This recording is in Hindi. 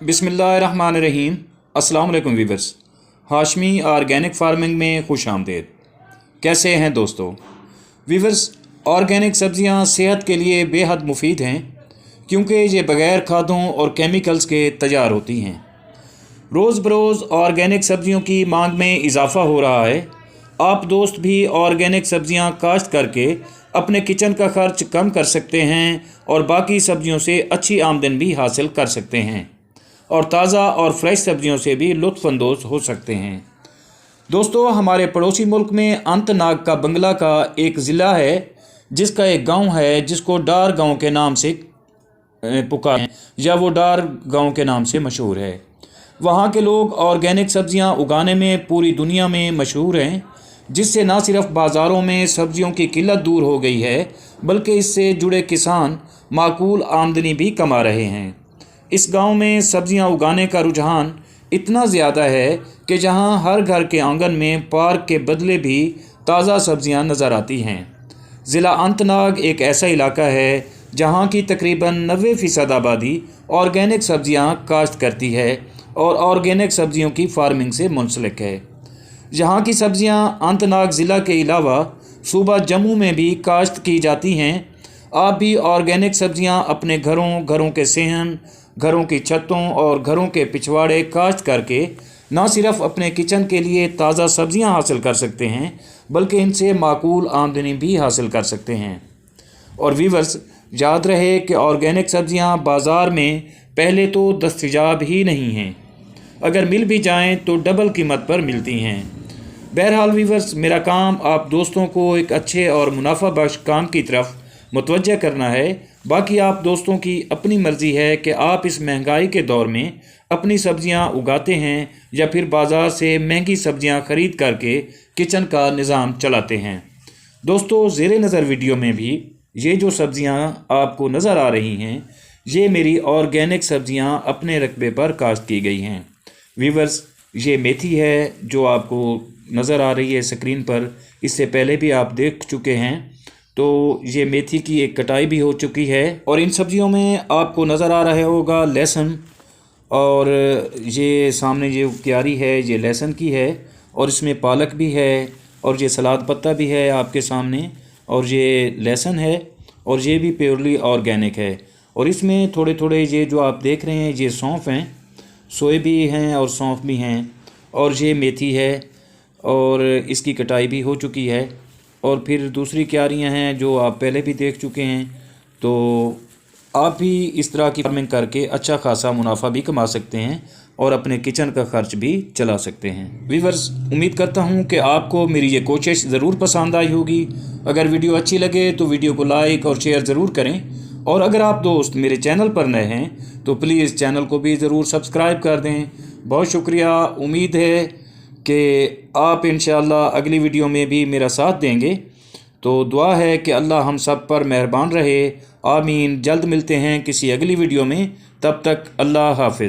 बिस्मिल्लाहिर्रहमानिर्रहीम। अस्सलाम वालेकुम वीवर्स, हाशमी ऑर्गेनिक फार्मिंग में खुश आमदीद। कैसे हैं दोस्तों? वीवर्स, ऑर्गेनिक सब्ज़ियां सेहत के लिए बेहद मुफीद हैं क्योंकि ये बग़ैर खादों और केमिकल्स के तैयार होती हैं। रोज़ बरोज़ ऑर्गेनिक सब्ज़ियों की मांग में इजाफ़ा हो रहा है। आप दोस्त भी ऑर्गेनिक सब्ज़ियां काश्त करके अपने किचन का ख़र्च कम कर सकते हैं और बाकी सब्ज़ियों से अच्छी आमदन भी हासिल कर सकते हैं और ताज़ा और फ्रेश सब्ज़ियों से भी लुत्फ़अंदोज़ हो सकते हैं। दोस्तों, हमारे पड़ोसी मुल्क में अनंतनाग का बंगला का एक ज़िला है जिसका एक गांव है जिसको डार गांव के नाम से पुकार या वो डार गांव के नाम से मशहूर है। वहाँ के लोग ऑर्गेनिक सब्ज़ियाँ उगाने में पूरी दुनिया में मशहूर हैं, जिससे न सिर्फ बाज़ारों में सब्ज़ियों की किल्लत दूर हो गई है बल्कि इससे जुड़े किसान माकूल आमदनी भी कमा रहे हैं। इस गांव में सब्ज़ियाँ उगाने का रुझान इतना ज़्यादा है कि जहां हर घर के आंगन में पार्क के बदले भी ताज़ा सब्ज़ियाँ नज़र आती हैं। ज़िला अनंतनाग एक ऐसा इलाका है जहां की तकरीबन 90% आबादी ऑर्गेनिक सब्ज़ियाँ काश्त करती है और ऑर्गेनिक सब्ज़ियों की फार्मिंग से मुंसलिक है। यहाँ की सब्ज़ियाँ अनंतनाग ज़िला के अलावा सूबा जम्मू में भी काश्त की जाती हैं। आप भी ऑर्गेनिक सब्ज़ियाँ अपने घरों के सेहन, घरों की छतों और घरों के पिछवाड़े काश्त करके न सिर्फ अपने किचन के लिए ताज़ा सब्ज़ियाँ हासिल कर सकते हैं बल्कि इनसे माकूल आमदनी भी हासिल कर सकते हैं। और वीवर्स, याद रहे कि ऑर्गेनिक सब्ज़ियाँ बाज़ार में पहले तो दस्तयाब ही नहीं हैं, अगर मिल भी जाएं तो डबल कीमत पर मिलती हैं। बहरहाल वीवर्स, मेरा काम आप दोस्तों को एक अच्छे और मुनाफा बख्श काम की तरफ मुतवज्जह करना है। बाकी आप दोस्तों की अपनी मर्ज़ी है कि आप इस महंगाई के दौर में अपनी सब्ज़ियां उगाते हैं या फिर बाज़ार से महंगी सब्ज़ियां ख़रीद करके किचन का निज़ाम चलाते हैं। दोस्तों, ज़ेरे नज़र वीडियो में भी ये जो सब्ज़ियां आपको नज़र आ रही हैं, ये मेरी ऑर्गेनिक सब्ज़ियां अपने रकबे पर काश्त की गई हैं। वीवर्स, ये मेथी है जो आपको नज़र आ रही है स्क्रीन पर, इससे पहले भी आप देख चुके हैं। तो ये मेथी की एक कटाई भी हो चुकी है और इन सब्ज़ियों में आपको नज़र आ रहा होगा लहसुन, और ये सामने जो क्यारी है ये लहसुन की है और इसमें पालक भी है और ये सलाद पत्ता भी है आपके सामने, और ये लहसुन है और ये भी प्योरली ऑर्गेनिक है। और इसमें थोड़े थोड़े ये जो आप देख रहे हैं ये सौंफ हैं, सोए भी हैं और सौंफ भी हैं, और ये मेथी है और इसकी कटाई भी हो चुकी है। और फिर दूसरी क्यारियाँ हैं जो आप पहले भी देख चुके हैं। तो आप भी इस तरह की फार्मिंग करके अच्छा खासा मुनाफा भी कमा सकते हैं और अपने किचन का खर्च भी चला सकते हैं। वीवर्स, उम्मीद करता हूँ कि आपको मेरी ये कोशिश ज़रूर पसंद आई होगी। अगर वीडियो अच्छी लगे तो वीडियो को लाइक और शेयर ज़रूर करें, और अगर आप दोस्त मेरे चैनल पर नए हैं तो प्लीज़ चैनल को भी ज़रूर सब्सक्राइब कर दें। बहुत शुक्रिया। उम्मीद है कि आप इंशाअल्लाह अगली वीडियो में भी मेरा साथ देंगे। तो दुआ है कि अल्लाह हम सब पर मेहरबान रहे। आमीन। जल्द मिलते हैं किसी अगली वीडियो में, तब तक अल्लाह हाफ़िज़।